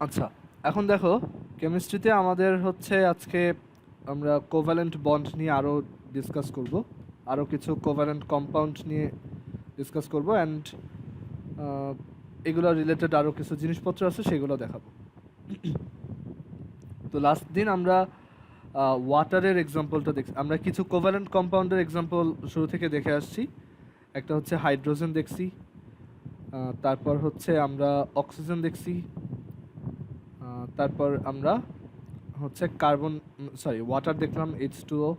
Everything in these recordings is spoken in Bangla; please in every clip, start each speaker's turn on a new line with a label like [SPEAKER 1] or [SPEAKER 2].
[SPEAKER 1] আচ্ছা, এখন দেখো কেমিস্ট্রিতে আমাদের হচ্ছে আজকে আমরা কোভ্যালেন্ট বন্ড নিয়ে আরো ডিসকাস করব, আরো কিছু কোভ্যালেন্ট কম্পাউন্ড নিয়ে ডিসকাস করব অ্যান্ড এগুলো রিলেটেড আরো কিছু জিনিসপত্র আছে সেগুলো দেখাবো। তো লাস্ট দিন আমরা ওয়াটারের এক্সাম্পলটা দেখছি, আমরা কিছু কোভ্যালেন্ট কম্পাউন্ডের এক্সাম্পল শুরু থেকে দেখে আসছি। একটা হচ্ছে হাইড্রোজেন দেখছি, তারপর হচ্ছে আমরা অক্সিজেন দেখছি, তারপর আমরা হচ্ছে কার্বন ওয়াটার দেখলাম H2O।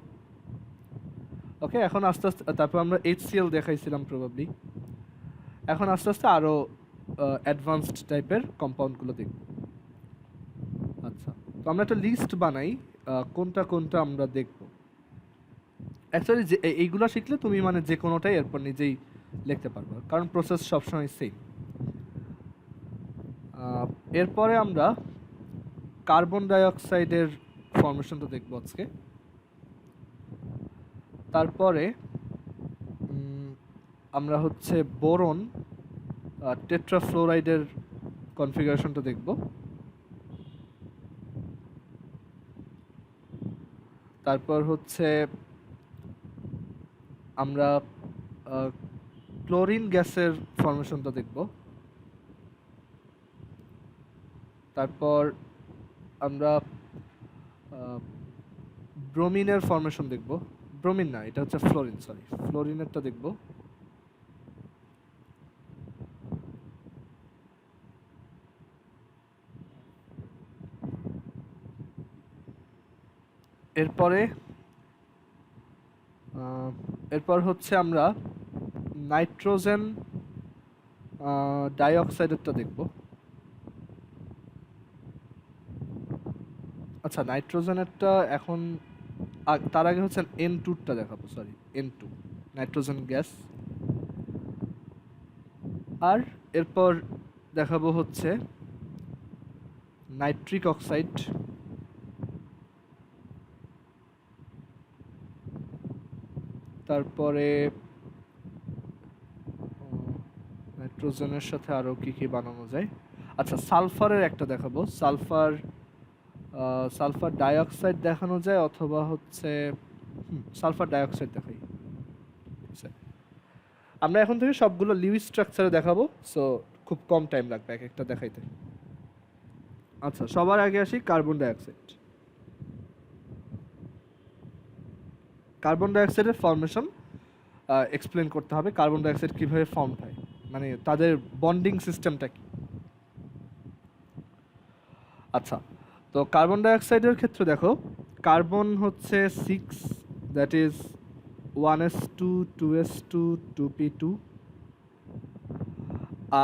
[SPEAKER 1] ওকে, এখন আস্তে আস্তে তারপর আমরা HCl দেখাইছিলাম প্রবাবলি। এখন আস্তে আস্তে আরও অ্যাডভান্সড টাইপের কম্পাউন্ডগুলো দেখব। আচ্ছা, তো আমরা একটা লিস্ট বানাই কোনটা কোনটা আমরা দেখব। অ্যাকচুয়ালি যে এইগুলো শিখলে তুমি মানে যে কোনোটাই এরপর নিজেই লিখতে পারবে, কারণ প্রসেস সবসময় সেম। এরপরে আমরা কার্বন ডাইঅক্সাইডের ফর্মেশনটা দেখব আজকে। তারপরে আমরা হচ্ছে বোরন টেট্রাফ্লোরাইডের কনফিগারেশনটা দেখব। তারপর হচ্ছে আমরা ক্লোরিন গ্যাসের ফর্মেশনটা দেখব। তারপর আমরা ব্রোমিনের ফর্মেশন দেখব। ব্রোমিন না, এটা হচ্ছে ফ্লোরিন, ফ্লোরিনেরটা দেখব। এরপরে এরপর হচ্ছে আমরা নাইট্রোজেন ডাইঅক্সাইডেরটা দেখব। আচ্ছা, নাইট্রোজেনেরটা এখন তার আগে হচ্ছে N2টা দেখাবো, N2 নাইট্রোজেন গ্যাস। আর এরপর দেখাবো হচ্ছে নাইট্রিক অক্সাইড। তারপরে নাইট্রোজেনের সাথে আরও কি কি বানানো যায়। আচ্ছা, সালফারের একটা দেখাবো। সালফার ডাইঅক্সাইড দেখানো যায়, অথবা হচ্ছে সালফার ডাইঅক্সাইড দেখাই। আমরা এখন থেকে সবগুলো লিউইস স্ট্রাকচারে দেখাবো, সো খুব কম টাইম লাগবে এক একটা দেখাইতে। আচ্ছা, সবার আগে আসি কার্বন ডাইঅক্সাইড। কার্বন ডাইঅক্সাইডের ফর্মেশন এক্সপ্লেন করতে হবে। কার্বন ডাইঅক্সাইড কীভাবে ফর্ম হয়, মানে তাদের বন্ডিং সিস্টেমটা কি। আচ্ছা, তো কার্বন ডাইঅক্সাইডের ক্ষেত্রে দেখো, কার্বন হচ্ছে 6, that is 1s2 2s2 2p2,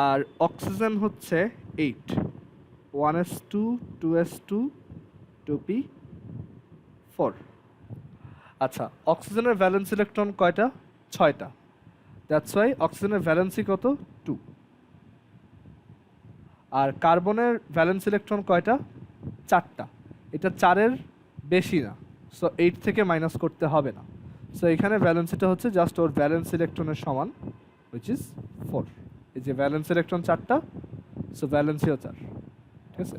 [SPEAKER 1] R oxygen হচ্ছে 8, 1s2 2s2 2p4। আচ্ছা, অক্সিজেনের ভ্যালেন্স ইলেকট্রন কয়টা? 6টা। দ্যাটস ওয়াই অক্সিজেনের ভ্যালেন্সি কত? 2। আর কার্বনের ভ্যালেন্স ইলেকট্রন কয়টা? 4টা। এটা 4-এর বেশি না, সো 8 থেকে মাইনাস করতে হবে না। সো এখানে ভ্যালেন্সিটা হচ্ছে জাস্ট ওর ভ্যালেন্স ইলেকট্রনের সমান, হুইচ ইজ 4। এই যে ভ্যালেন্স ইলেকট্রন 4টা, সো ভ্যালেন্সিও 4। ঠিক আছে,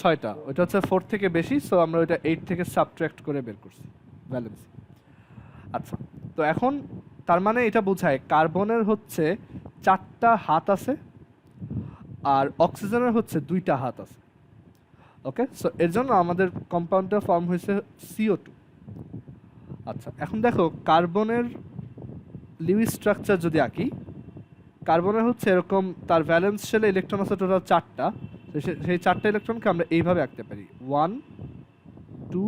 [SPEAKER 1] 6টা, ওইটা হচ্ছে 4 থেকে বেশি, সো আমরা ওইটা 8 থেকে সাবট্রাক্ট করে বের করছি ভ্যালেন্সি। আচ্ছা, তো এখন তার মানে এটা বোঝায় কার্বনের হচ্ছে 4টা হাত আছে, আর অক্সিজেনের হচ্ছে 2টা হাত আছে। ওকে, সো এর জন্য আমাদের কম্পাউন্ডটা ফর্ম হয়েছে CO2। আচ্ছা, এখন দেখো কার্বনের লিউইস স্ট্রাকচার যদি আঁকি, কার্বনের হচ্ছে এরকম, তার ভ্যালেন্স শেলে ইলেকট্রন আছে টোটাল 4টা। সেই 4টা ইলেকট্রনকে আমরা এইভাবে আঁকতে পারি, 1 2,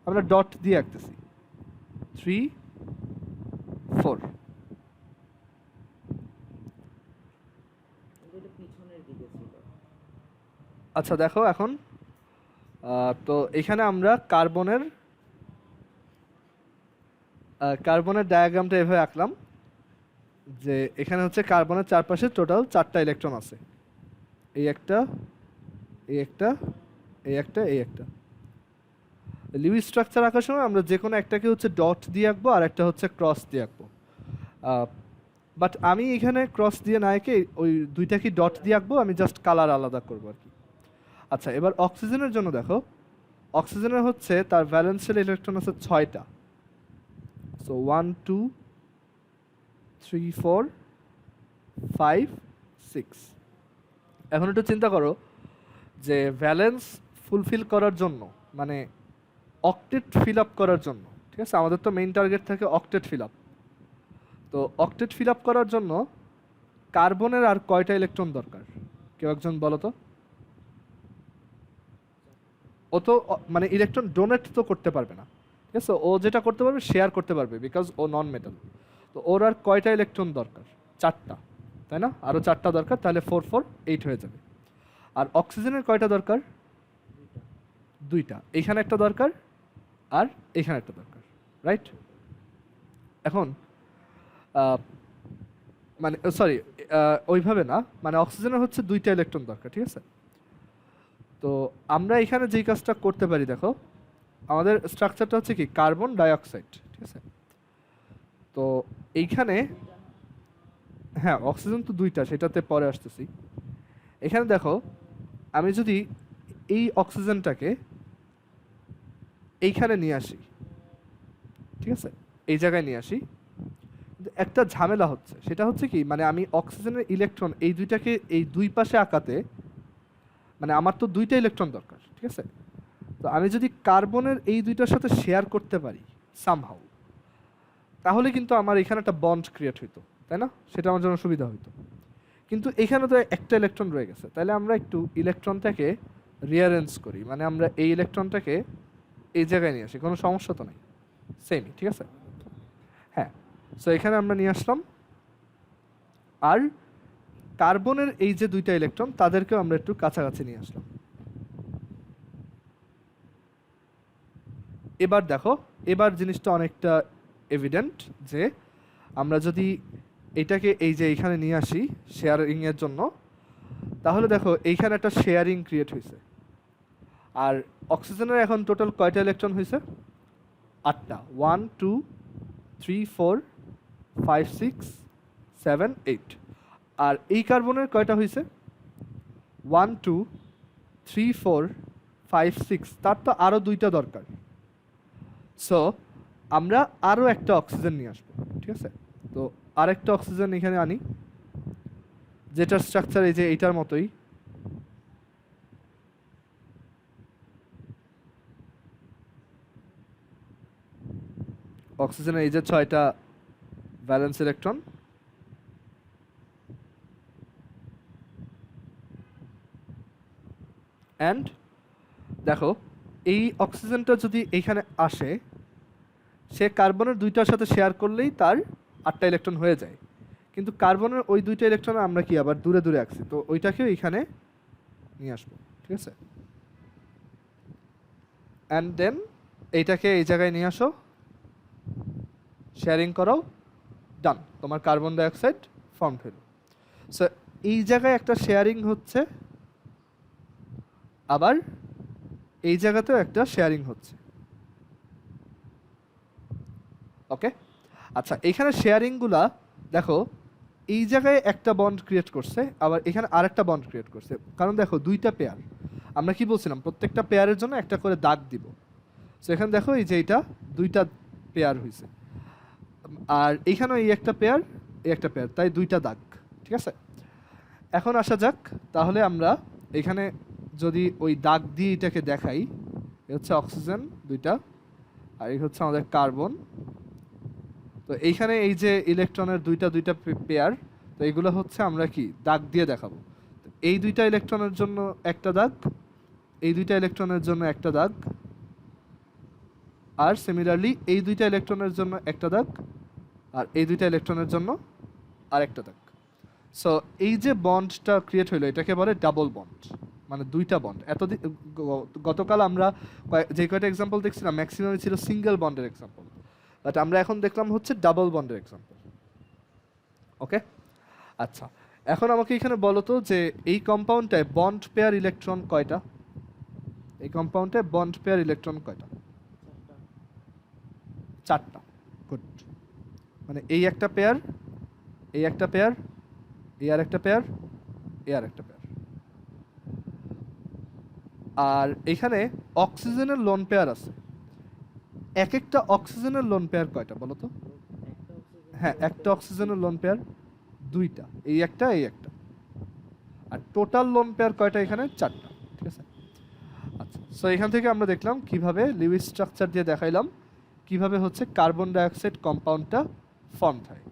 [SPEAKER 1] আমরা ডট দিয়ে আঁকতেছি, 3 4। আচ্ছা দেখো এখন, তো এখানে আমরা কার্বনের ডায়াগ্রামটা এভাবে আঁকলাম যে এখানে হচ্ছে কার্বনের চারপাশে টোটাল 4টা ইলেকট্রন আছে, এই একটা, এই একটা, এই একটা, এই একটা। লিউইস স্ট্রাকচার আঁকার সময় আমরা যে কোনো একটাকে হচ্ছে ডট দিয়ে আঁকবো, আর একটা হচ্ছে ক্রস দিয়ে আঁকবো। বাট আমি এখানে ক্রস দিয়ে না এঁকে ওই দুইটা কি ডট দিয়ে আঁকবো, আমি জাস্ট কালার আলাদা করবো আর কি। আচ্ছা, এবার অক্সিজেনের জন্য দেখো, অক্সিজেনের হচ্ছে তার ভ্যালেন্সিয়াল ইলেকট্রন আছে 6টা। সো 1 2 3 4 5 6। এখন একটু চিন্তা করো যে ভ্যালেন্স ফুলফিল করার জন্য, মানে অক্টেট ফিল আপ করার জন্য, ঠিক আছে, আমাদের তো মেইন টার্গেট থাকে অক্টেট ফিল আপ। তো অক্টেট ফিল আপ করার জন্য কার্বনের আর কয়টা ইলেকট্রন দরকার? কেউ একজন বলো তো। ও তো মানে ইলেকট্রন ডোনেট তো করতে পারবে না, ঠিক আছে, ও যেটা করতে পারবে শেয়ার করতে পারবে, বিকজ ও নন মেটাল। তো ওর আর কয়টা ইলেকট্রন দরকার? 4টা, তাই না? আরও 4টা দরকার, তাহলে 4 4 8 হয়ে যাবে। আর অক্সিজেনের কয়টা দরকার? 2টা। এইখানে একটা দরকার আর এখানে একটা দরকার, রাইট? এখন মানে সরি, ওইভাবে না, মানে অক্সিজেনের হচ্ছে 2টা ইলেকট্রন দরকার, ঠিক আছে। তো আমরা এখানে যেই কাজটা করতে পারি, দেখো আমাদের স্ট্রাকচারটা হচ্ছে কি কার্বন ডাইঅক্সাইড, ঠিক আছে। তো এইখানে হ্যাঁ অক্সিজেন তো 2টা, সেটাতে পরে আসতেছি। এখানে দেখো আমি যদি এই অক্সিজেনটাকে এইখানে নিয়ে আসি, ঠিক আছে, এই জায়গায় নিয়ে আসি, একটা ঝামেলা হচ্ছে। সেটা হচ্ছে কি, মানে আমি অক্সিজেনের ইলেকট্রন এই দুইটাকে এই দুই পাশে আঁকাতে, মানে আমার তো 2টা ইলেকট্রন দরকার, ঠিক আছে। তো আমি যদি কার্বনের এই দুইটার সাথে শেয়ার করতে পারি সামহাউ, তাহলে কিন্তু আমার এখানে একটা বন্ড ক্রিয়েট হইতো, তাই না? সেটা আমার জন্য সুবিধা হইতো। কিন্তু এখানে তো একটা ইলেকট্রন রয়ে গেছে, তাহলে আমরা একটু ইলেকট্রনটাকে রিঅ্যারেঞ্জ করি, মানে আমরা এই ইলেকট্রনটাকে এই জায়গায় নিয়ে আসি, কোনো সমস্যা তো নাই, সেমই, ঠিক আছে। হ্যাঁ, সো এখানে আমরা নিয়ে আসলাম, আর কার্বনের এই যে 2টা ইলেকট্রন তাদেরকেও আমরা একটু কাছাকাছি নিয়ে আসলাম। এবার দেখো, এবার জিনিসটা অনেকটা এভিডেন্ট যে আমরা যদি এটাকে এই যে এইখানে নিয়ে আসি শেয়ারিং এর জন্য, তাহলে দেখো এইখানে একটা শেয়ারিং ক্রিয়েট হয়েছে। আর অক্সিজেনের এখন টোটাল কয়টা ইলেকট্রন হয়েছে? 8টা। 1 2 3 4 5 6 7 8। আর এই কার্বনের কয়টা হয়েছে? 1 2 3 4 5 6। তার তো আরও 2টা দরকার। সো আমরা আরও একটা অক্সিজেন নিয়ে আসবো, ঠিক আছে। তো আরেকটা অক্সিজেন এখানে আনি, যেটার স্ট্রাকচার এই যে এইটার মতোই। অক্সিজেনের এই যে 6টা ভ্যালেন্স ইলেকট্রন, অ্যান্ড দেখো এই অক্সিজেনটা যদি এইখানে আসে, সে কার্বনের 2টার সাথে শেয়ার করলেই তার 8টা ইলেকট্রন হয়ে যায়। কিন্তু কার্বনের ওই 2টা ইলেকট্রন আমরা কি আবার দূরে দূরে আঁকছি, তো ওইটাকেও এইখানে নিয়ে আসবো, ঠিক আছে। অ্যান্ড দেন এইটাকে এই জায়গায় নিয়ে আসো, শেয়ারিং করাও, ডান, তোমার কার্বন ডাইঅক্সাইড ফর্ম হলো। সো এই জায়গায় একটা শেয়ারিং হচ্ছে, আবার এই জায়গাতেও একটা শেয়ারিং হচ্ছে, ওকে। আচ্ছা, এখানে শেয়ারিংগুলা দেখো এই জায়গায় একটা বন্ড ক্রিয়েট করছে, আবার এখানে আরেকটা বন্ড ক্রিয়েট করছে, কারণ দেখো 2টা পেয়ার, আমরা কি বলছিলাম প্রত্যেকটা পেয়ারের জন্য একটা করে দাগ দিব। সো এখানে দেখো এই যে এইটা 2টা পেয়ার হয়েছে, আর এইখানেও এই একটা পেয়ার, এই একটা পেয়ার, তাই 2টা দাগ, ঠিক আছে। এখন আসা যাক, তাহলে আমরা এখানে যদি ওই দাগ দিয়ে এটাকে দেখাই, এ হচ্ছে অক্সিজেন 2টা, আর এই হচ্ছে আমাদের কার্বন। তো এইখানে এই যে ইলেকট্রনের 2টা পেয়ার, তো এইগুলো হচ্ছে আমরা কি দাগ দিয়ে দেখাবো। এই 2টা ইলেকট্রনের জন্য একটা দাগ, এই 2টা ইলেকট্রনের জন্য একটা দাগ, আর সিমিলারলি এই 2টা ইলেকট্রনের জন্য একটা দাগ, আর এই 2টা ইলেকট্রনের জন্য আরেকটা দাগ। সো এই যে বন্ডটা ক্রিয়েট হইলো এটাকে বলে ডাবল বন্ড, মানে 2টা বন্ড। এতদিন গতকাল আমরা যে কয়টা এক্সাম্পল দেখছিলাম ম্যাক্সিমামই ছিল সিঙ্গেল বন্ডের এক্সাম্পল, বাট আমরা এখন দেখলাম হচ্ছে ডাবল বন্ডের এক্সাম্পল, ওকে। আচ্ছা, এখন আমাকে এখানে বলো তো যে এই কম্পাউন্ডটায় বন্ড পেয়ার ইলেকট্রন কয়টা? এই কম্পাউন্ডে বন্ড পেয়ার ইলেকট্রন কয়টা? 4টা। গুড, মানে এই একটা পেয়ার, এই একটা পেয়ার, এই আর একটা পেয়ার, এই আর একটা পেয়ার। আর এখানে অক্সিজেনের লোন পেয়ার আছে। এক একটা অক্সিজেনের লোন পেয়ার কয়টা বলো তো? হ্যাঁ, একটা অক্সিজেনের লোন পেয়ার দুইটা, এই একটা এই একটা। আর টোটাল লোন পেয়ার কয়টা এখানে? চারটা। ঠিক আছে। আচ্ছা, সো এখান থেকে আমরা দেখলাম কিভাবে লিউইস স্ট্রাকচার দিয়ে দেখাইলাম কিভাবে হচ্ছে কার্বন ডাইঅক্সাইড কম্পাউন্ডটা ফর্ম হয়।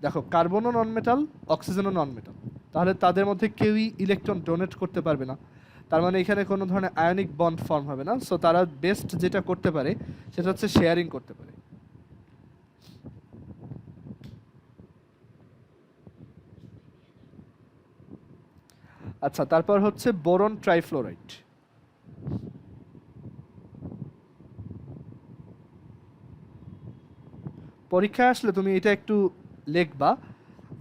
[SPEAKER 1] দেখো, কার্বনও নন মেটাল, অক্সিজেনও নন মেটাল, তাহলে তাদের মধ্যে কেউই ইলেকট্রন ডোনেট করতে পারবে না। তার মানে এখানে কোনো ধরনের আয়নিক বন্ড ফর্ম হবে না। সো তারা বেস্ট যেটা করতে পারে সেটা হচ্ছে শেয়ারিং করতে পারে। আচ্ছা, তারপর হচ্ছে বোরন ট্রাইফ্লোরাইড। পরীক্ষায় আসলে তুমি এটা একটু লিখবা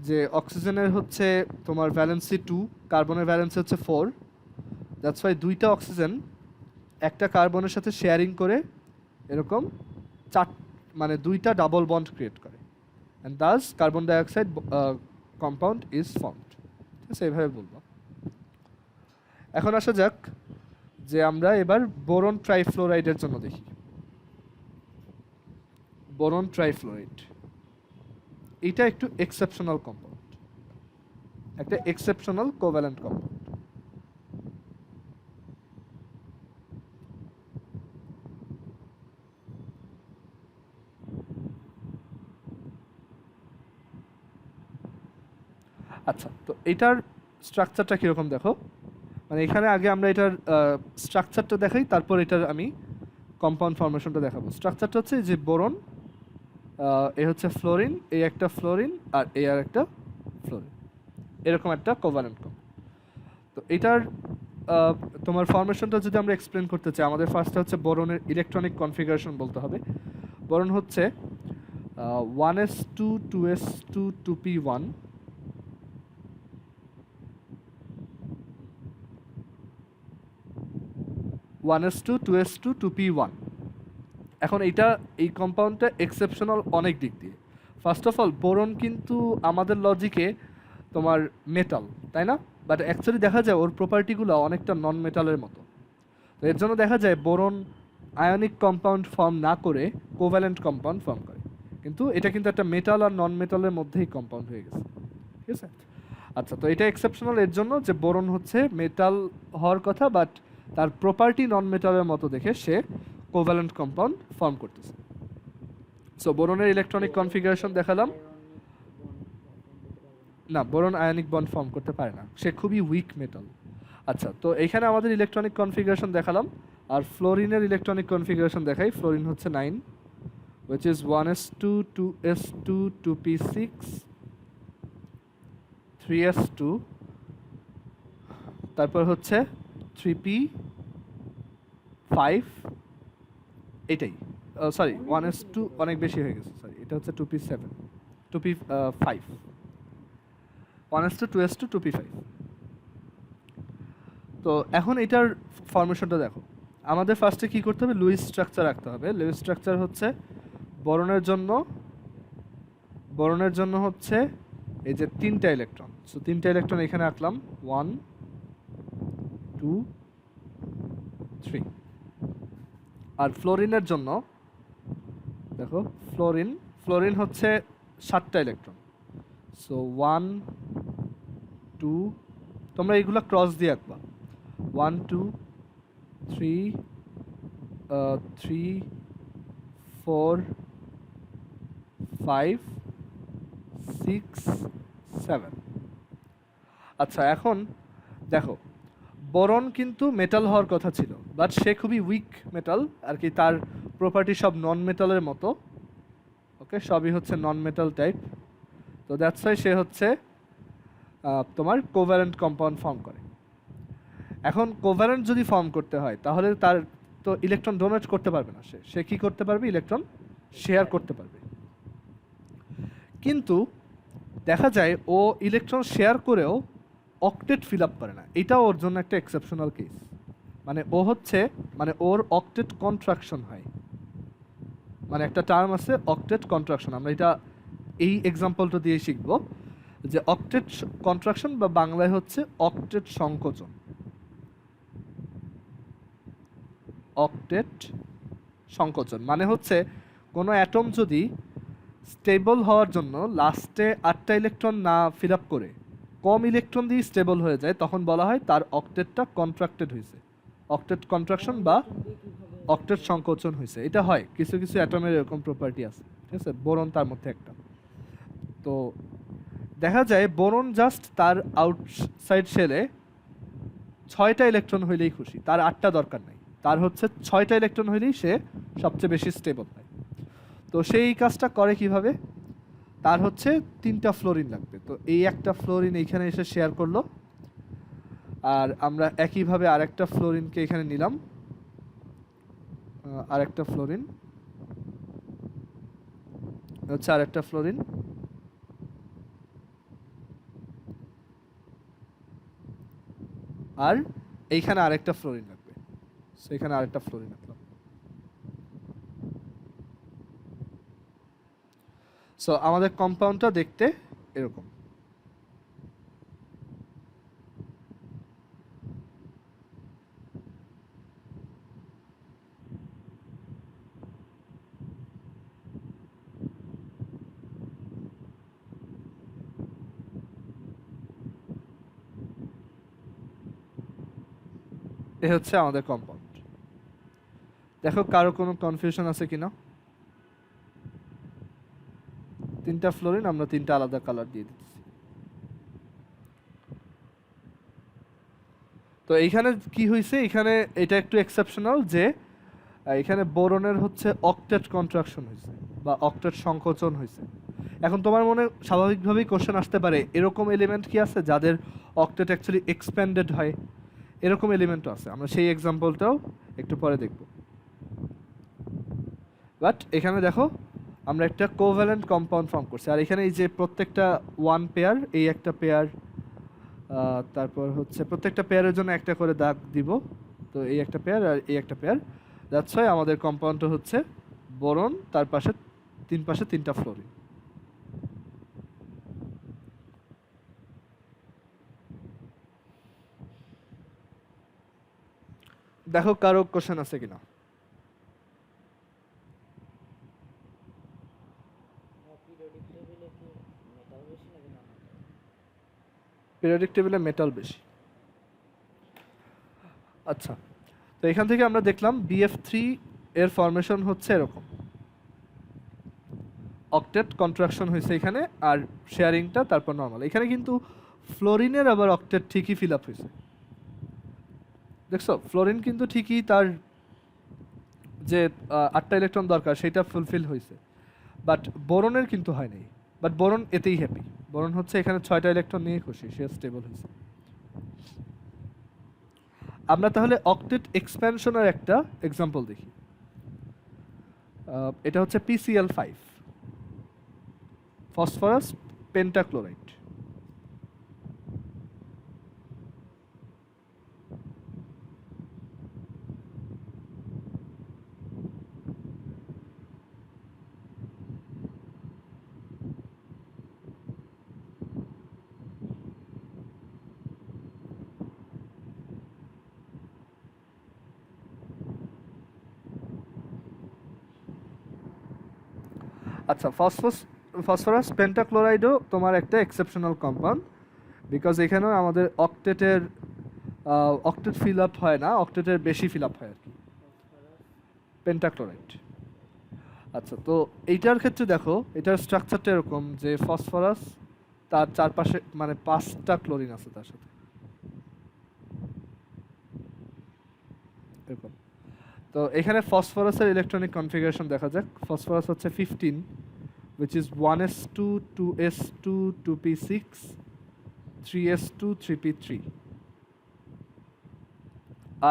[SPEAKER 1] যে অক্সিজেনের হচ্ছে তোমার ভ্যালেন্সি 2, কার্বনের ভ্যালেন্সি হচ্ছে 4। দ্যাটস ওয়াই দুইটা অক্সিজেন একটা কার্বনের সাথে শেয়ারিং করে এরকম চার, মানে দুইটা ডাবল বন্ড ক্রিয়েট করে, and thus carbon dioxide compound is formed. ঠিক আছে, এইভাবে বলবো। এখন আসা যাক যে আমরা এবার বোরন ট্রাইফ্লোরাইডের জন্য দেখি। বোরন ট্রাইফ্লোরাইড এটা একটু এক্সেপশনাল কম্পাউন্ড, একটা এক্সেপশনাল কোভ্যালেন্ট কম্পাউন্ড। আচ্ছা, তো এটার স্ট্রাকচারটা কীরকম দেখো, মানে এখানে আগে আমরা এটার স্ট্রাকচারটা দেখাই, তারপর এটার আমি কম্পাউন্ড ফর্মেশনটা দেখাবো। স্ট্রাকচারটা হচ্ছে যে বোরন, এ হচ্ছে ফ্লোরিন, এই একটা ফ্লোরিন, আর এই আর একটা ফ্লোরিন, এরকম একটা কোভ্যালেন্ট কম্পাউন্ড। তো এটার তোমার ফর্মেশনটা যদি আমরা এক্সপ্লেন করতে চাই, আমাদের ফার্স্টে হচ্ছে বোরনের ইলেকট্রনিক কনফিগারেশন বলতে হবে। বোরন হচ্ছে 1s2 2s2 2p1, one s two two s two two p one. এখন এই কম্পাউন্ডটা এক্সেপশনাল অনেক দিক দিয়ে। ফার্স্ট অফ অল, বোরন কিন্তু আমাদের লজিকে তোমার মেটাল, তাই না? বাট অ্যাকচুয়ালি দেখা যায় ওর প্রপার্টিগুলো অনেকটা নন মেটালের মতো। তো এর জন্য দেখা যায় বোরন আয়নিক কম্পাউন্ড ফর্ম না করে কোভ্যালেন্ট কম্পাউন্ড ফর্ম করে, কিন্তু এটা কিন্তু একটা মেটাল আর নন মেটালের মধ্যেই কম্পাউন্ড হয়ে গেছে। ঠিক আছে। আচ্ছা, তো এটা এক্সেপশনাল এর জন্য যে বোরন হচ্ছে মেটাল হওয়ার কথা, বাট তার প্রপার্টি নন মেটালের মতো দেখে সে কোভ্যালেন্ট কম্পাউন্ড ফর্ম করতেছে। সো বোরনের ইলেকট্রনিক কনফিগারেশন দেখালাম। না, বোরন আয়নিক বন্ড ফর্ম করতে পারে না, সে খুবই উইক মেটাল। আচ্ছা, তো এইখানে আমাদের ইলেকট্রনিক কনফিগারেশন দেখালাম, আর ফ্লোরিনের ইলেকট্রনিক কনফিগারেশন দেখাই। ফ্লোরিন হচ্ছে 9, which is 1s2 2s2 2p6 3s2, তারপর হচ্ছে 3p5, এটাই। সরি, 1s2 অনেক বেশি হয়ে গেছে, সরি, এটা হচ্ছে 2p7 2p5, 1s2 2s2 2p5। তো এখন এটার ফরমেশনটা দেখো। আমাদের ফার্স্টে কি করতে হবে? লুইস স্ট্রাকচার রাখতে হবে। লুইস স্ট্রাকচার হচ্ছে বরণের জন্য হচ্ছে এই যে 3টা ইলেকট্রন। সো 3টা ইলেকট্রন এখানে রাখলাম, 1 2 3। আর ফ্লোরিনের জন্য দেখো, ফ্লোরিন হচ্ছে 7টা ইলেকট্রন। সো 1 2, তোমরা এইগুলা ক্রস দিয়ে আঁকবা, 1 2 3 3 4 5 6 7। আচ্ছা, এখন দেখো, বোরন কিন্তু মেটাল হওয়ার কথা ছিল, বাট সে খুবই উইক মেটাল আর কি, তার প্রপার্টি সব নন মেটালের মতো। ওকে, সবই হচ্ছে নন মেটাল টাইপ। তো দ্যাটস ওয়াই সে হচ্ছে তোমার কোভ্যালেন্ট কম্পাউন্ড ফর্ম করে। এখন কোভ্যালেন্ট যদি ফর্ম করতে হয় তাহলে তার তো ইলেকট্রন ডোনেট করতে পারবে না, সে কি করতে পারবে? ইলেকট্রন শেয়ার করতে পারবে। কিন্তু দেখা যায় ও ইলেকট্রন শেয়ার করেও অক্টেট ফিল আপ করে না। এটাও ওর জন্য একটা এক্সেপশনাল কেস। মানে ও হচ্ছে, মানে ওর অক্টেট কন্ট্রাকশন হয়, মানে একটা টার্ম আছে অক্টেট কন্ট্রাকশন। আমরা এটা এই এক্সাম্পলটা দিয়ে শিখবো যে অক্টেট কন্ট্রাকশন বা বাংলায় হচ্ছে অক্টেট সংকোচন। অক্টেট সংকোচন মানে হচ্ছে কোনো অ্যাটম যদি স্টেবল হওয়ার জন্য লাস্টে 8টা ইলেকট্রন না ফিল আপ করে কম ইলেকট্রন দিয়ে স্টেবল হয়ে যায়, তখন বলা হয় তার অক্টেটটা কন্ট্রাক্টেড হয়েছে, অক্টেট কন্ট্রাকশন বা অক্টেট সংকোচন হয়েছে। এটা হয় কিছু কিছু অ্যাটমের এরকম প্রপার্টি আছে, ঠিক আছে, বোরন তার মধ্যে একটা। তো দেখা যায় বোরন জাস্ট তার আউটসাইড শেলে 6টা ইলেকট্রন হইলেই খুশি, তার 8টা দরকার নাই, তার হচ্ছে 6টা ইলেকট্রন হইলেই সে সবচেয়ে বেশি স্টেবল হয়। তো সেই কাজটা করে কিভাবে, তার হচ্ছে 3টা ফ্লোরিন লাগবে। তো এই একটা ফ্লোরিন এইখানে এসে শেয়ার করলো, আর আমরা একইভাবে আরেকটা ফ্লোরিনকে এখানে নিলাম, আরেকটা ফ্লোরিন হচ্ছে আরেকটা ফ্লোরিন, আর এইখানে আরেকটা ফ্লোরিন লাগবে, সো এখানে আরেকটা ফ্লোরিন রাখলাম। সো আমাদের কম্পাউন্ডটা দেখতে এরকম। এ হচ্ছে আমাদের কম্পাউন্ড। দেখো কারো কোনো কনফিউশন আছে কিনা। 3টা ফ্লোরিন আমরা 3টা আলাদা কালার দিয়ে দিচ্ছি। তো এইখানে কি হয়েছে, এখানে এটা একটু এক্সেপশনাল যে এখানে বোরনের হচ্ছে অক্টেট কন্ট্রাকশন হয়েছে বা অক্টেট সংকোচন হয়েছে। এখন তোমার মনে স্বাভাবিকভাবেই কোশ্চেন আসতে পারে এরকম এলিমেন্ট কি আছে যাদের অক্টেট অ্যাকচুয়ালি এক্সপ্যান্ডেড হয়, এরকম এলিমেন্টও আছে, আমরা সেই এক্সাম্পলটাও একটু পরে দেখব। বাট এখানে দেখো আমরা একটা কোভ্যালেন্ট কম্পাউন্ড ফর্ম করছি, আর এখানে এই যে প্রত্যেকটা 1 পেয়ার, এই একটা পেয়ার, তারপর হচ্ছে প্রত্যেকটা পেয়ারের জন্য একটা করে দাগ দিব। তো এই একটা পেয়ার আর এই একটা পেয়ার, দ্যাটস ওয়াই আমাদের কম্পাউন্ডটা হচ্ছে বোরন, তার পাশে 3টা ফ্লোরিন। দেখো কারো কোশ্চেন আছে কিনা। পিরিয়ডিক টেবিলে মেটাল বেশি। আচ্ছা, তো এখান থেকে আমরা দেখলাম BF3 এর ফরমেশন হচ্ছে এরকম, অক্টেট কন্ট্রাকশন হয়েছে এখানে, আর শেয়ারিংটা তারপর নর্মাল। এখানে কিন্তু ফ্লোরিনের আবার অক্টেট ঠিকই ফিল আপ হয়েছে, দেখছো ফ্লোরিন কিন্তু ঠিকই তার যে 8টা ইলেকট্রন দরকার সেটা ফুলফিল হয়েছে, বাট বোরনের কিন্তু হয় নাই। বাট বোরন এতেই হ্যাপি, বোরন হচ্ছে এখানে 6টা ইলেকট্রন নিয়ে খুশি, সে স্টেবল হয়েছে। আমরা তাহলে অক্টেট এক্সপ্যানশনের একটা এক্সাম্পল দেখি। এটা হচ্ছে PCl5, ফসফরাস পেন্টাক্লোরাইড। আচ্ছা, ফসফরাস পেন্টাক্লোরাইডও তোমার একটা এক্সেপশনাল কম্পাউন্ড, বিকজ এখানেও আমাদের অক্টেট ফিল আপ হয় না, অক্টেটের বেশি ফিল আপ হয় আর কি, পেন্টাক্লোরাইড। আচ্ছা, তো এইটার ক্ষেত্রে দেখো এটার স্ট্রাকচারটা এরকম যে ফসফরাস তার চারপাশে মানে 5টা ক্লোরিন আছে তার সাথে, এরকম। তো এখানে ফসফরাসের ইলেকট্রনিক কনফিগারেশন দেখা যাক। ফসফরাস হচ্ছে 15, which is 1s2 2s2 2p6 3s2 3p3,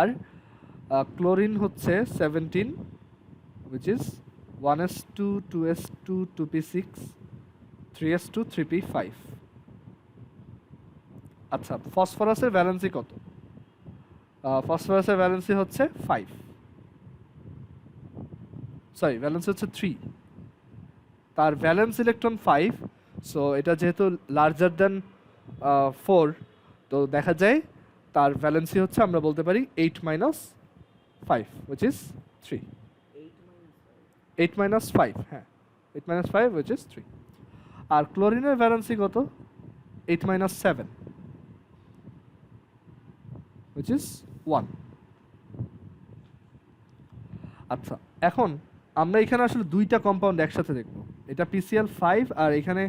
[SPEAKER 1] R chlorine হচ্ছে 17, which is 1s2 2s2 2p6 3s2 3p5। আচ্ছা, ফসফরাসের ভ্যালেন্সি কত? ফসফরাসের ভ্যালেন্সি হচ্ছে 5, সরি ভ্যালেন্সি হচ্ছে 3, তার ভ্যালেন্স ইলেকট্রন 5, সো এটা যেহেতু লার্জার দ্যান 4, তো দেখা যায় তার ভ্যালেন্সি হচ্ছে আমরা বলতে পারি 8 মাইনাস 5 which is 3। 8 মাইনাস 5, হ্যাঁ 8 মাইনাস 5 which is 3। আর ক্লোরিনের ভ্যালেন্সি কত? 8 মাইনাস 7 which is 1। আচ্ছা, এখন আমরা এখানে আসলে দুইটা কম্পাউন্ড একসাথে দেখব। এটা PCl5 আর এখানে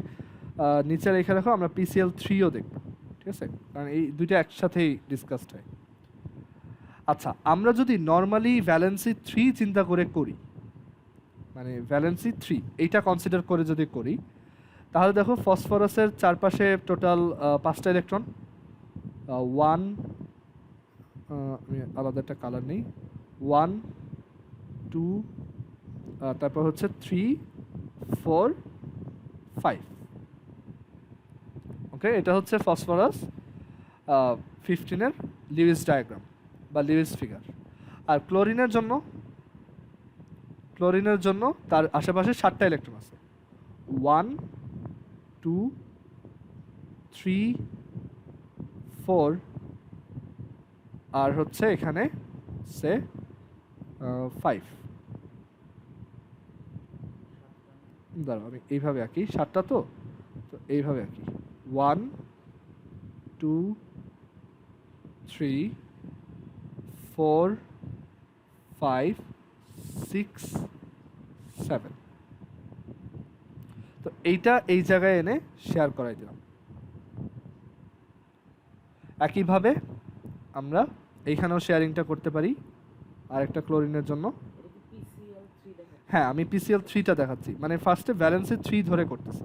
[SPEAKER 1] নিচে রেখে রাখো আমরা PCl3ও দেখব, ঠিক আছে? কারণ এই দুইটা একসাথেই ডিসকাসড হয়। আচ্ছা, আমরা যদি নর্মালি ভ্যালেন্সি 3 চিন্তা করে করি, মানে ভ্যালেন্সি 3 এইটা কনসিডার করে যদি করি, তাহলে দেখো ফসফরাসের চারপাশে টোটাল 5টা ইলেকট্রন, 1 আমি আলাদা একটা কালার নেই, 1 2 তারপর হচ্ছে 3 4 5। ওকে, এটা হচ্ছে ফসফরাস 15 এর লিউইস ডায়াগ্রাম বা লিউইস ফিগার। আর ক্লোরিনের জন্য তার আশেপাশে 7টা ইলেকট্রন আছে, 1 2 3 4 আর হচ্ছে এখানে সে 5। দাঁড়াও আমি এইভাবে আঁকি, 7টা তো এইভাবে আঁকি, 1 2 3 4 5 6 7। তো এইটা এই জায়গায় এনে শেয়ার করাই দিলাম। একইভাবে আমরা এইখানেও শেয়ারিংটা করতে পারি আরেকটা ক্লোরিনের জন্য। হ্যাঁ, আমি PCl3টা দেখাচ্ছি, মানে ফার্স্টে ভ্যালেন্সি 3 ধরে করতেছি।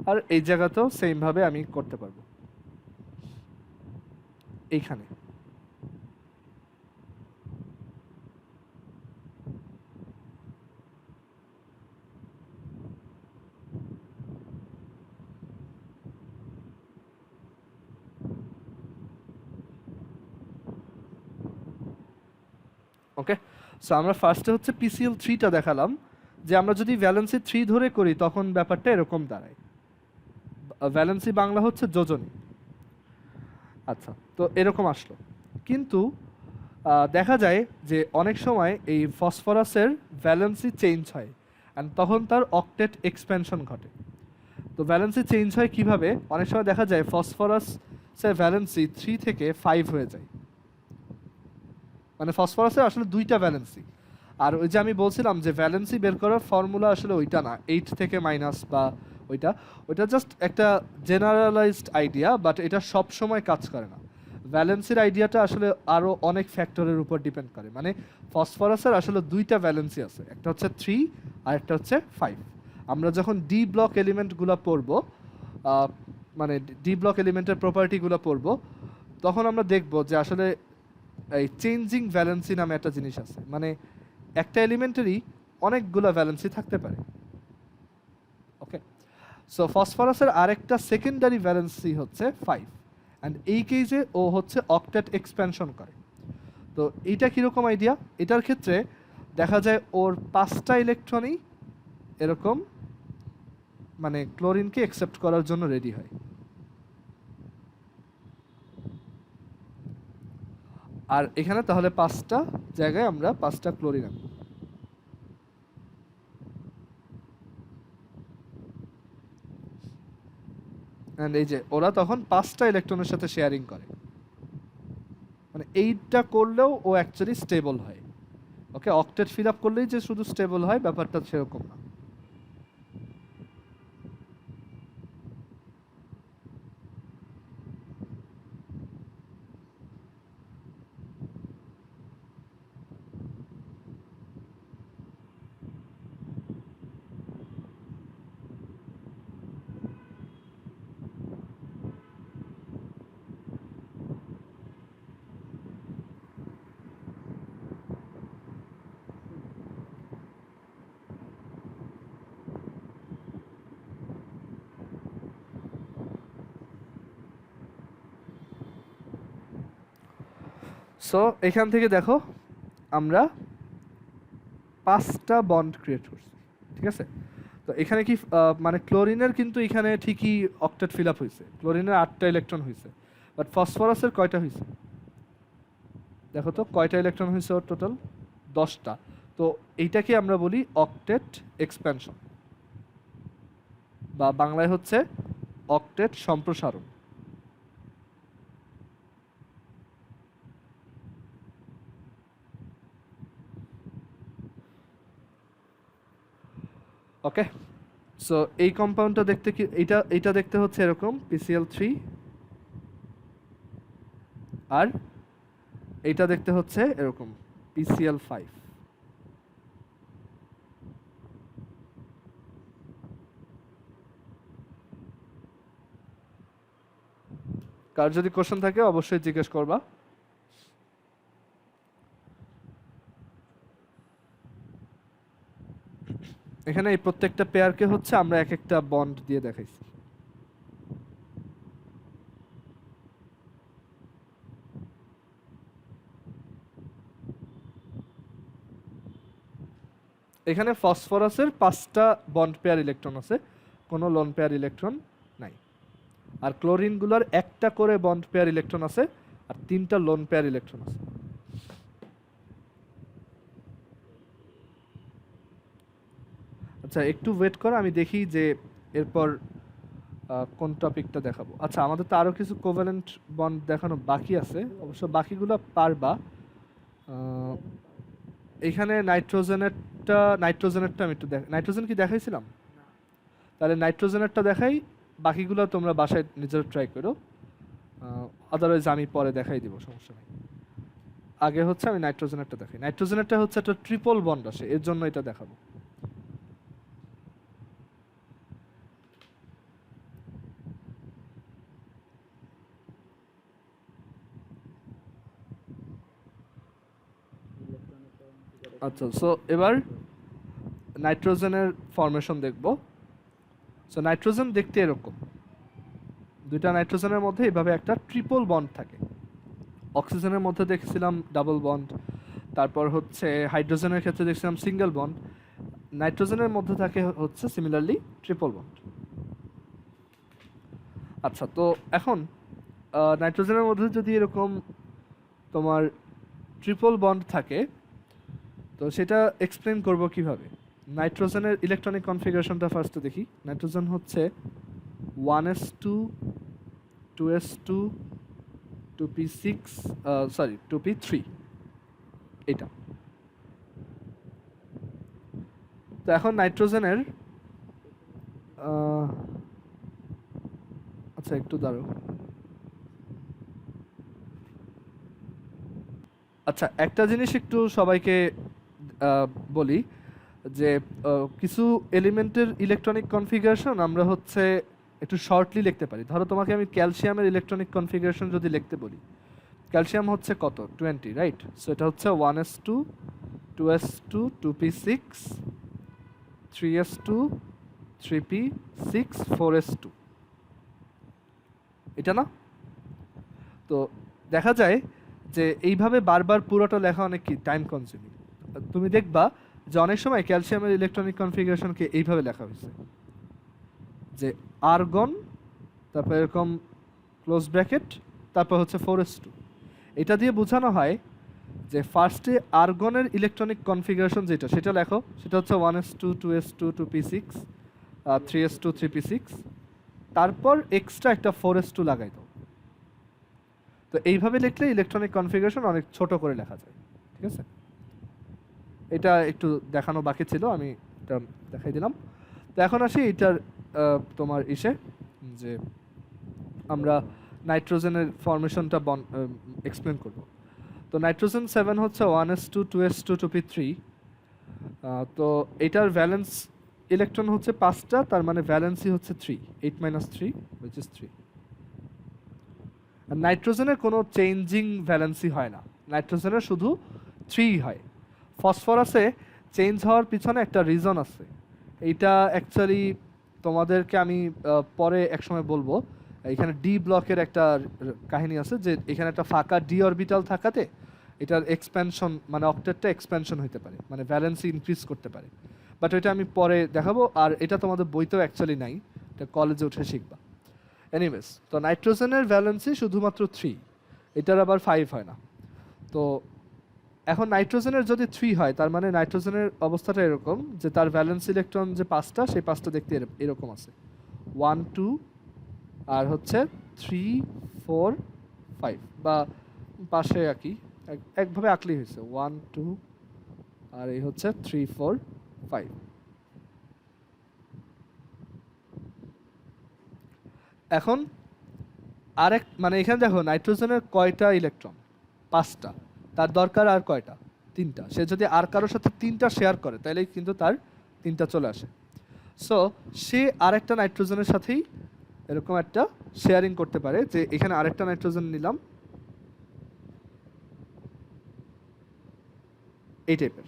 [SPEAKER 1] আর এই জায়গাতেও সেম ভাবে আমি করতে পারবো এইখানে। ওকে, সো আমরা ফার্স্টে হচ্ছে PCl3টা দেখালাম, যে আমরা যদি ভ্যালেন্সি 3 ধরে করি তখন ব্যাপারটা এরকম দাঁড়ায়। ভ্যালেন্সি বাংলা হচ্ছে যোজনী। আচ্ছা, তো এরকম আসলো, কিন্তু দেখা যায় যে অনেক সময় এই ফসফরাসের ভ্যালেন্সি চেঞ্জ হয়, অ্যান্ড তখন তার অক্টেট এক্সপেনশন ঘটে। তো ভ্যালেন্সি চেঞ্জ হয় কিভাবে? অনেক সময় দেখা যায় ফসফরাসের ভ্যালেন্সি 3 থেকে 5 হয়ে যায়, মানে ফসফরাসের আসলে দুইটা ভ্যালেন্সি। আর ওই যে আমি বলছিলাম যে ভ্যালেন্সি বের করার ফর্মুলা আসলে ওইটা না, 8 থেকে মাইনাস বা ওইটা জাস্ট একটা জেনারেলাইজড আইডিয়া, বাট এটা সব সময় কাজ করে না। ভ্যালেন্সির আইডিয়াটা আসলে আরও অনেক ফ্যাক্টরের উপর ডিপেন্ড করে। মানে ফসফরাসের আসলে দুইটা ভ্যালেন্সি আছে, একটা হচ্ছে 3 আর একটা হচ্ছে 5। আমরা যখন ডি ব্লক এলিমেন্টগুলো পড়ব, মানে ডি ব্লক এলিমেন্টের প্রপার্টিগুলো পড়ব, তখন আমরা দেখব যে আসলে এই চেঞ্জিং ভ্যালেন্সি নামে একটা জিনিস আছে। মানে একটা এলিমেন্টেরই অনেকগুলো ভ্যালেন্সি থাকতে পারে। ওকে, সো ফসফরাসের আরেকটা সেকেন্ডারি ভ্যালেন্সি হচ্ছে 5, অ্যান্ড এই কেসে ও হচ্ছে অক্টেট এক্সপ্যানশন করে। তো এইটা কীরকম আইডিয়া? এটার ক্ষেত্রে দেখা যায় ওর 5টা ইলেকট্রনই এরকম মানে ক্লোরিনকে অ্যাকসেপ্ট করার জন্য রেডি হয়। আর এখানে তাহলে 5টা জায়গায় আমরা 5টা ক্লোরিন আনবো। অ্যান্ড এই যে ওরা তখন 5টা ইলেকট্রনের সাথে শেয়ারিং করে, মানে এইটা করলেও ও অ্যাকচুয়ালি স্টেবল হয়। ওকে, অক্টেট ফিল আপ করলেই যে শুধু স্টেবল হয় ব্যাপারটা সেরকম না। সো এখান থেকে দেখো আমরা 5টা বন্ড ক্রিয়েট করছি, ঠিক আছে। তো এখানে কি মানে ক্লোরিনের কিন্তু এখানে ঠিকই অক্টেট ফিল আপ হয়েছে, ক্লোরিনের 8টা ইলেকট্রন হয়েছে, বাট ফসফরাসের কয়টা হয়েছে দেখো তো, কয়টা ইলেকট্রন হয়েছে ওর টোটাল? 10টা। তো এইটাকে আমরা বলি অক্টেট এক্সপ্যানশন, বা বাংলায় হচ্ছে অক্টেট সম্প্রসারণ। ওকে, সো এই কম্পাউন্ডটা দেখতে কি, এইটা দেখতে হচ্ছে এরকম PCl3, আর এইটা দেখতে হচ্ছে এরকম PCl5। কার যদি কোশ্চেন থাকে অবশ্যই জিজ্ঞেস করবা। এখানে এই প্রত্যেকটা পেয়ারকে হচ্ছে আমরা এক একটা বন্ড দিয়ে দেখাইছি। এখানে ফসফরাসের 5টা বন্ড পেয়ার ইলেকট্রন আছে, কোনো লোন পেয়ার ইলেকট্রন নাই। আর ক্লোরিনগুলোর একটা করে বন্ড পেয়ার ইলেকট্রন আছে, আর 3টা লোন পেয়ার ইলেকট্রন আছে। আচ্ছা একটু ওয়েট করো, আমি দেখি যে এরপর কোন টপিকটা দেখাবো। আচ্ছা আমাদের তো আরও কিছু কোভ্যালেন্ট বন্ড দেখানো বাকি আছে, অবশ্য বাকিগুলো পারবা। এখানে নাইট্রোজেনেরটা আমি একটু নাইট্রোজেন কি দেখাইছিলাম? তাহলে নাইট্রোজেনেরটা দেখাই, বাকিগুলো তোমরা বাসায় নিজেরা ট্রাই করো, আদারওয়াইজ আমি পরে দেখাই দিব, সমস্যা নেই। আগে হচ্ছে আমি নাইট্রোজেনেরটা দেখাই। নাইট্রোজেনেরটা হচ্ছে একটা ট্রিপল বন্ড আসে, এর জন্য এটা দেখাবো। আচ্ছা সো এবার নাইট্রোজেনের ফরমেশন দেখব। সো নাইট্রোজেন দেখতে এরকম, দুইটা নাইট্রোজেনের মধ্যে এইভাবে একটা ট্রিপল বন্ড থাকে। অক্সিজেনের মধ্যে দেখছিলাম ডাবল বন্ড, তারপর হচ্ছে হাইড্রোজেনের ক্ষেত্রে দেখছিলাম সিঙ্গেল বন্ড, নাইট্রোজেনের মধ্যে থাকে হচ্ছে সিমিলারলি ট্রিপল বন্ড। আচ্ছা তো এখন নাইট্রোজেনের মধ্যে যদি এরকম তোমার ট্রিপল বন্ড থাকে, তো সেটা এক্সপ্লেন করব কিভাবে। নাইট্রোজেনের ইলেকট্রনিক কনফিগারেশনটা ফার্স্টে দেখি। নাইট্রোজেন হচ্ছে 1s2 2s2 2p6 sorry 2p3, এটা। তো এখন নাইট্রোজেনের আচ্ছা একটু দাঁড়াও। আচ্ছা একটা জিনিস একটু সবাইকে বলি, যে কিছু এলিমেন্টের ইলেকট্রনিক কনফিগারেশন আমরা হচ্ছে একটু শর্টলি লিখতে পারি। ধরো তোমাকে আমি ক্যালসিয়ামের ইলেকট্রনিক কনফিগারেশন যদি লিখতে বলি, ক্যালসিয়াম হচ্ছে কত 20, রাইট? সো এটা হচ্ছে 1s2 2s2 2p6 3s2 3p6 4s2, এটা না? তো দেখা যায় যে এইভাবে বারবার পুরোটা লেখা অনেক কি টাইম কনজিউমিং। তুমি দেখবা যে অনেক সময় ক্যালসিয়ামের ইলেকট্রনিক কনফিগারেশনকে এইভাবে লেখা হয়েছে, যে আর্গন, তারপর এরকম ক্লোজ ব্র্যাকেট, তারপর হচ্ছে 4s2। এটা দিয়ে বোঝানো হয় যে ফার্স্টে আর্গনের ইলেকট্রনিক কনফিগারেশন যেটা, সেটা লেখো, সেটা হচ্ছে 1s2 2s2 2p6 3s2 3p6, তারপর এক্সট্রা একটা 4s2 লাগাই দাও। তো এইভাবে লিখলে ইলেকট্রনিক কনফিগারেশন অনেক ছোট করে লেখা যায়, ঠিক আছে। এটা একটু দেখানো বাকি ছিল, আমি এটা দেখাই দিলাম। তো এখন আসি এটার তোমার ইসে, যে আমরা নাইট্রোজেনের ফরমেশনটা এক্সপ্লেন করব। তো নাইট্রোজেন 7 হচ্ছে 1s2 2s2 2p3। তো এটার ভ্যালেন্স ইলেকট্রন হচ্ছে 5টা, তার মানে ভ্যালেন্সি হচ্ছে 3, 8 - 3 which is 3। আর নাইট্রোজেনের কোনো চেঞ্জিং ভ্যালেন্সি হয় না, নাইট্রোজেনের শুধু 3 হয়। ফসফরাসে চেঞ্জ হওয়ার পিছনে একটা রিজন আছে, এইটা অ্যাকচুয়ালি তোমাদেরকে আমি পরে একসময় বলবো। এখানে ডি ব্লকের একটা কাহিনী আছে, যে এখানে একটা ফাঁকা ডি অরবিটাল থাকাতে এটার এক্সপ্যানশন মানে অক্টেটটা এক্সপ্যানশন হতে পারে, মানে ভ্যালেন্সি ইনক্রিজ করতে পারে, বাট এটা আমি পরে দেখাবো। আর এটা তোমাদের বইতেও অ্যাকচুয়ালি নাই, এটা কলেজে উঠে শিখবা। এনিওয়েজ, তো নাইট্রোজেনের ভ্যালেন্সি শুধুমাত্র 3, এটার আবার 5 হয় না। তো এখন নাইট্রোজেনের যদি 3 হয়, তার মানে নাইট্রোজেনের অবস্থাটা এরকম যে তার ভ্যালেন্স ইলেকট্রন যে 5টা, সেই 5টা দেখতে এরকম আছে, 1 2 আর হচ্ছে 3 4 5, বা পাশে আঁকি, একভাবে আঁকলেই হয়েছে, 1 2 আর এই হচ্ছে 3 4 5। এখন আরেক মানে এখানে দেখো নাইট্রোজেনের কয়টা ইলেকট্রন, 5টা, তার দরকার আর কয়টা, 3টা। সে যদি আর কারোর সাথে 3টা শেয়ার করে তাহলেই কিন্তু তার 3টা চলে আসে। সো সে আরেকটা নাইট্রোজেনের সাথেই এরকম একটা শেয়ারিং করতে পারে, যে এখানে আরেকটা নাইট্রোজেন নিলাম এই টাইপের।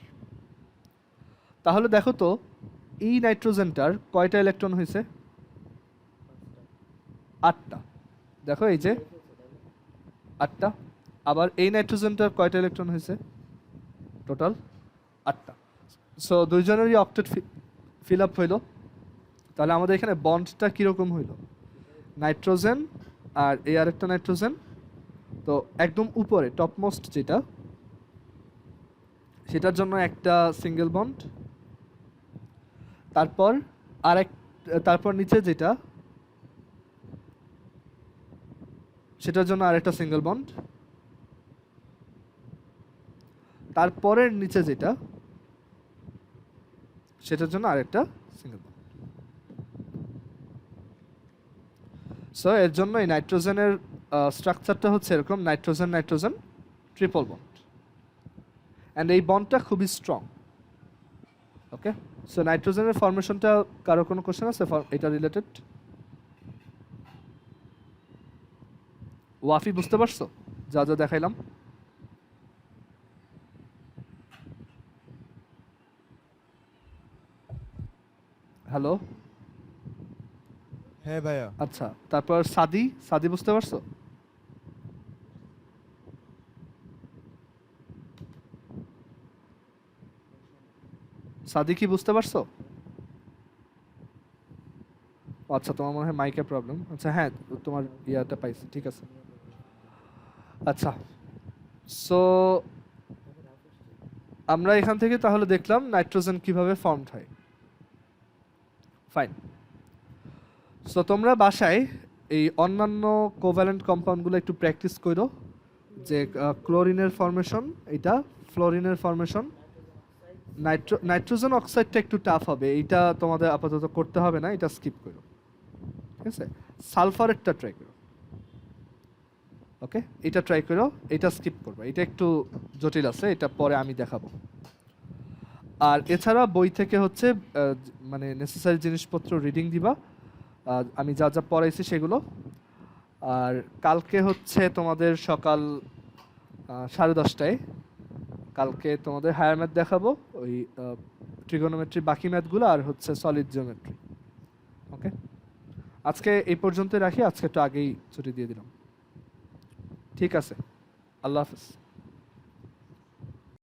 [SPEAKER 1] তাহলে দেখো তো এই নাইট্রোজেনটার কয়টা ইলেকট্রন হয়েছে, 8টা। দেখো এই যে 8টা। আবার এই নাইট্রোজেনটার কয়টা ইলেকট্রন হয়েছে, টোটাল 8টা। সো দুইজনেরই অক্টেট ফিল আপ হইল। তাহলে আমাদের এখানে বন্ডটা কীরকম হইল, নাইট্রোজেন আর এই আরেকটা নাইট্রোজেন, তো একদম উপরে টপমোস্ট যেটা, সেটার জন্য একটা সিঙ্গেল বন্ড, তারপর তারপর নিচে যেটা, সেটার জন্য আরেকটা সিঙ্গেল বন্ড, তারপরের নিচে যেটা, সেটার জন্য আরেকটা সিঙ্গেল বন্ড। সো এর জন্য এই নাইট্রোজেনের স্ট্রাকচারটা হচ্ছে এরকম, nitrogen nitrogen triple bond, and এই বন্ডটা খুবই স্ট্রং। ওকে, সো নাইট্রোজেনের ফরমেশনটা কারো কোনো কোশ্চেন আছে এটা রিলেটেড? ওয়াফি বুঝতে পারছো যা যা দেখাইলাম? হ্যালো,
[SPEAKER 2] হ্যাঁ ভাইয়া।
[SPEAKER 1] আচ্ছা, তারপর সাদি, সাদি বুঝতে পারছো? সাদি কি বুঝতে পারছো? আচ্ছা, তোমার মনে হয় মাইকের প্রবলেম। আচ্ছা হ্যাঁ, তোমার ইয়াটা পাইছি, ঠিক আছে। আচ্ছা, সো আমরা এখান থেকে তাহলে দেখলাম নাইট্রোজেন কিভাবে ফর্মড হয়। ফাইন। সো তোমরা বাসায় এই অন্যান্য কোভ্যালেন্ট কম্পাউন্ডগুলো একটু প্র্যাকটিস করো, যে ক্লোরিনের ফর্মেশন, এটা ফ্লোরিনের ফর্মেশন, নাইট্রোজেন অক্সাইডটা একটু টাফ হবে, এইটা তোমাদের আপাতত করতে হবে না, এটা স্কিপ করো, ঠিক আছে। সালফারেরটা ট্রাই করো, ওকে, এটা ট্রাই করো, এটা স্কিপ করবে, এটা একটু জটিল আছে, এটা পরে আমি দেখাবো। আর এছাড়া বই থেকে হচ্ছে মানে নেসেসারি জিনিসপত্র রিডিং দিবা, আমি যা যা পড়াইছি সেগুলো। আর কালকে হচ্ছে তোমাদের সকাল 10:30টায় কালকে তোমাদের হায়ার ম্যাথ দেখাবো, ওই ট্রিগোনোমেট্রি বাকি ম্যাথগুলো, আর হচ্ছে সলিড জিওমেট্রি। ওকে, আজকে এই পর্যন্ত রাখি, আজকে একটু আগেই ছুটি দিয়ে দিলাম। ঠিক আছে, আল্লাহ হাফেজ।